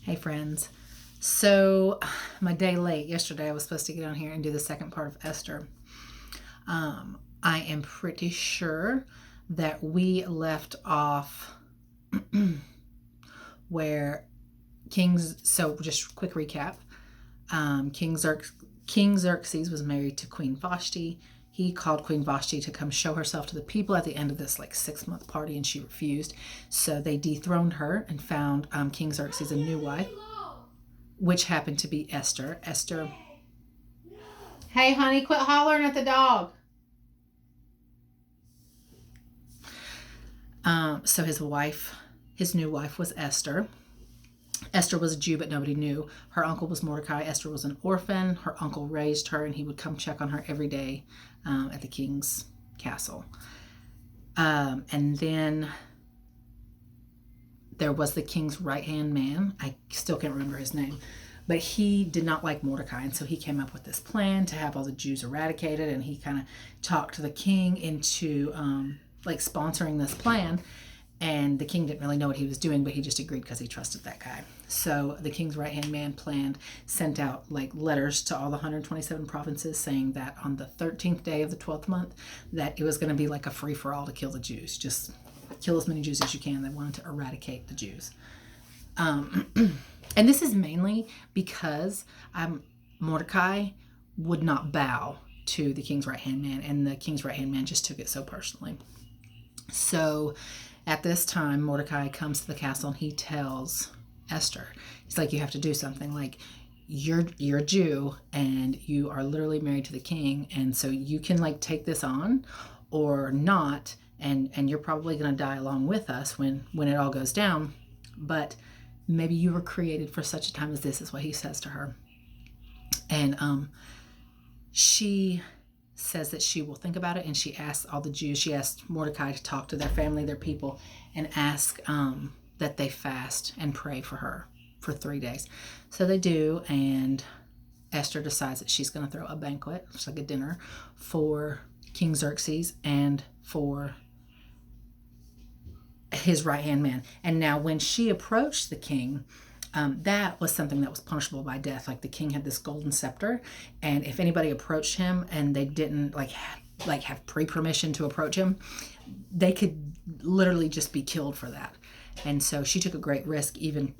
Hey friends. So I'm a day late. Yesterday I was supposed to get on here and do the second part of Esther. I am pretty sure that we left off where so just quick recap. King Xerxes was married to Queen Vashti. He called Queen Vashti to come show herself to the people at the end of this 6-month party, and she refused. So they dethroned her and found King Xerxes a new wife, which happened to be Esther. Hey, honey, quit hollering at the dog. So his new wife was Esther. Esther was a Jew, but nobody knew. Her uncle was Mordecai. Esther was an orphan. Her uncle raised her, and he would come check on her every day at the king's castle. And then there was the king's right-hand man. I still can't remember his name. But he did not like Mordecai, and so he came up with this plan to have all the Jews eradicated, and he kind of talked the king into sponsoring this plan. And the king didn't really know what he was doing, but he just agreed because he trusted that guy. So the king's right-hand man sent out letters to all the 127 provinces saying that on the 13th day of the 12th month, that it was going to be like a free-for-all to kill the Jews. Just kill as many Jews as you can. They wanted to eradicate the Jews. And this is mainly because Mordecai would not bow to the king's right-hand man, and the king's right-hand man just took it so personally. So at this time, Mordecai comes to the castle and he tells Esther, he's like, you have to do something. You're a Jew and you are literally married to the king, and so you can take this on or not, and you're probably going to die along with us when it all goes down, but maybe you were created for such a time as this, is what he says to her. And she says that she will think about it, and she asks all the Jews, she asked Mordecai to talk to their family, their people, and ask that they fast and pray for her for 3 days. So they do, and Esther decides that she's going to throw a banquet, it's like a dinner, for King Xerxes and for his right-hand man. And now when she approached the king, that was something that was punishable by death. The king had this golden scepter, and if anybody approached him and they didn't have pre-permission to approach him, they could literally just be killed for that. And so she took a great risk even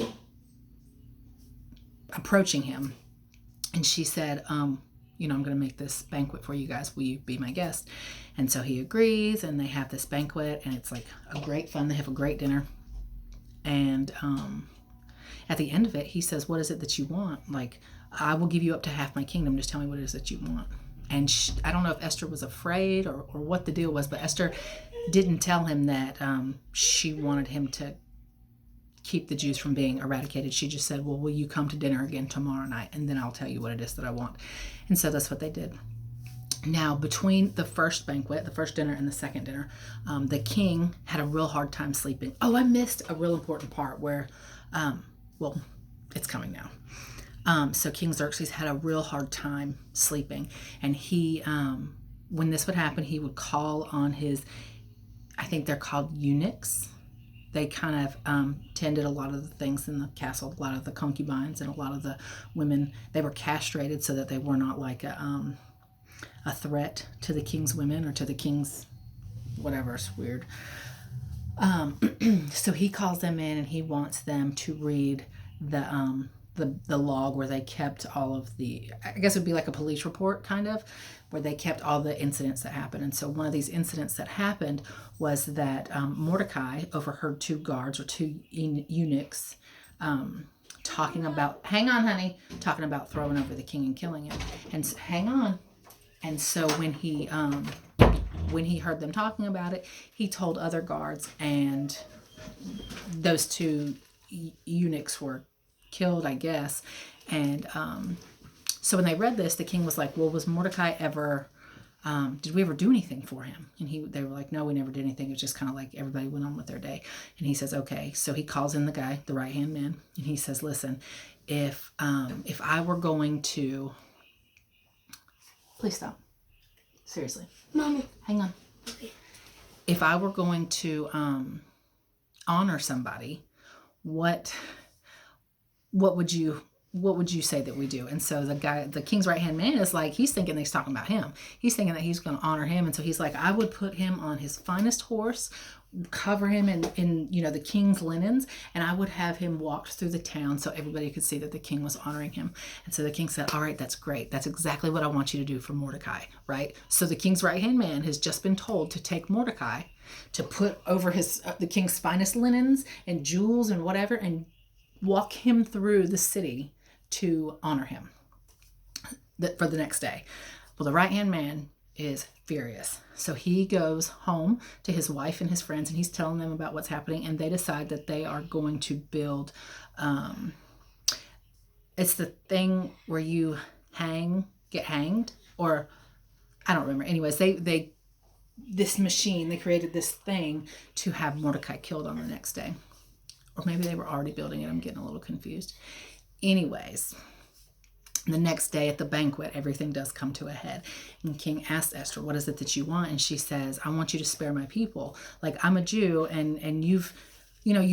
approaching him, and she said, I'm going to make this banquet for you guys. Will you be my guest? And so he agrees, and they have this banquet, and it's a great fun. They have a great dinner. And at the end of it, he says, what is it that you want? I will give you up to half my kingdom. Just tell me what it is that you want. And I don't know if Esther was afraid or what the deal was, but Esther didn't tell him that she wanted him to keep the Jews from being eradicated. She just said, well, will you come to dinner again tomorrow night? And then I'll tell you what it is that I want. And so that's what they did. Now, between the first banquet, the first dinner, and the second dinner, the king had a real hard time sleeping. Oh, I missed a real important part where, it's coming now. So King Xerxes had a real hard time sleeping. And he, when this would happen, he would call on I think they're called eunuchs. They kind of tended a lot of the things in the castle, a lot of the concubines, and a lot of the women. They were castrated so that they were not a threat to the king's women or to the king's whatever. It's weird. So he calls them in, and he wants them to read the log where they kept all of I guess it would be like a police report kind of, where they kept all the incidents that happened. And so one of these incidents that happened was that Mordecai overheard two guards or two eunuchs talking about, hang on honey, talking about throwing over the king and killing him. And hang on. And so when he heard them talking about it, he told other guards, and those two eunuchs were killed, I guess. And so when they read this, the king was like, well, was Mordecai ever, did we ever do anything for him? And they were like, no, we never did anything. It was just kind of everybody went on with their day. And he says, okay. So he calls in the guy, the right-hand man, and he says, listen, if I were going to, please stop. Seriously. Mommy. Hang on. Okay. If I were going to honor somebody, what what would you say that we do? And so the king's right hand man is like, he's thinking that he's talking about him. He's thinking that he's going to honor him. And so he's like, I would put him on his finest horse, cover him in the king's linens, and I would have him walk through the town so everybody could see that the king was honoring him. And so the king said, all right, that's great. That's exactly what I want you to do for Mordecai, right? So the king's right hand man has just been told to take Mordecai, to put over the king's finest linens and jewels and whatever, and walk him through the city to honor him for the next day. Well, the right-hand man is furious. So he goes home to his wife and his friends, and he's telling them about what's happening, and they decide that they are going to build, it's the thing where you get hanged, or I don't remember. Anyways, they created this thing to have Mordecai killed on the next day. Or maybe they were already building it. I'm getting a little confused. Anyways, the next day at the banquet, everything does come to a head. And King asks Esther, what is it that you want? And she says, I want you to spare my people. Like, I'm a Jew, and you've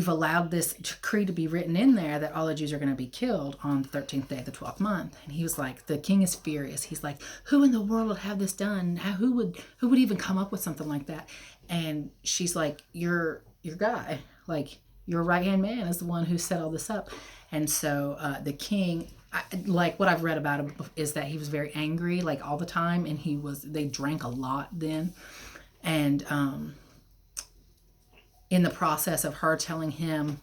allowed this decree to be written in there that all the Jews are going to be killed on the 13th day of the 12th month. And he was like, the king is furious. He's like, who in the world would have this done? Who would even come up with something like that? And she's like, your guy, like, your right-hand man is the one who set all this up. And so the king, like what I've read about him, is that he was very angry, like all the time. And they drank a lot then. And in the process of her telling him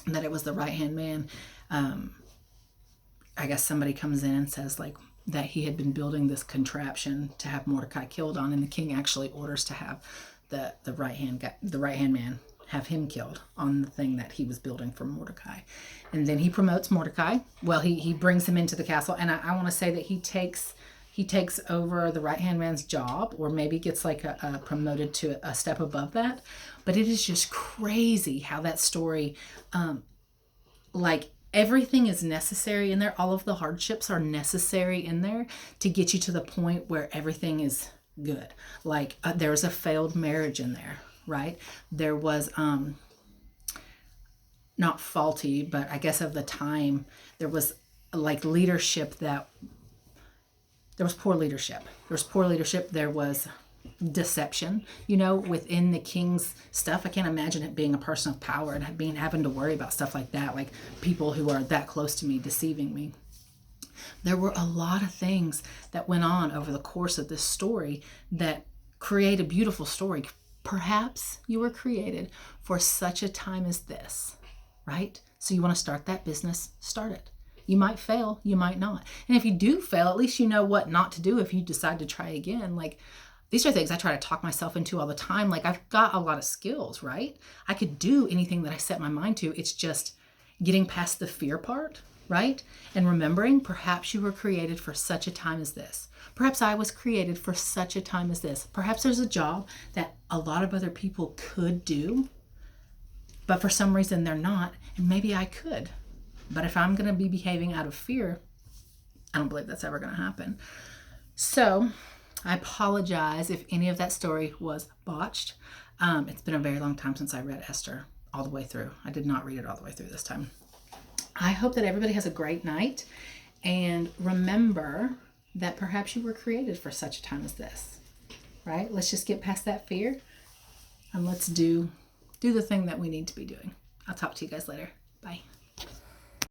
that it was the right-hand man, I guess somebody comes in and says like that he had been building this contraption to have Mordecai killed on. And the king actually orders to have the right-hand man have him killed on the thing that he was building for Mordecai. And then he promotes Mordecai. Well, he brings him into the castle. And I want to say that he takes over the right-hand man's job, or maybe gets like a promoted to a step above that. But it is just crazy how that story, like everything is necessary in there. All of the hardships are necessary in there to get you to the point where everything is good. Like there's a failed marriage in there. Right? There was not faulty, but I guess of the time, there was like leadership there was poor leadership. There was deception, within the king's stuff. I can't imagine it being a person of power and having to worry about stuff like that, like people who are that close to me deceiving me. There were a lot of things that went on over the course of this story that create a beautiful story. Perhaps you were created for such a time as this, right? So you want to start that business, start it. You might fail, you might not. And if you do fail, at least you know what not to do if you decide to try again. Like, these are things I try to talk myself into all the time. Like, I've got a lot of skills, right? I could do anything that I set my mind to. It's just getting past the fear part, right? And remembering, perhaps you were created for such a time as this. Perhaps I was created for such a time as this. Perhaps there's a job that a lot of other people could do, but for some reason they're not, and maybe I could. But if I'm going to be behaving out of fear, I don't believe that's ever going to happen. So I apologize if any of that story was botched. It's been a very long time since I read Esther all the way through. I did not read it all the way through this time. I hope that everybody has a great night, and remember that perhaps you were created for such a time as this, right? Let's just get past that fear, and let's do the thing that we need to be doing. I'll talk to you guys later. Bye.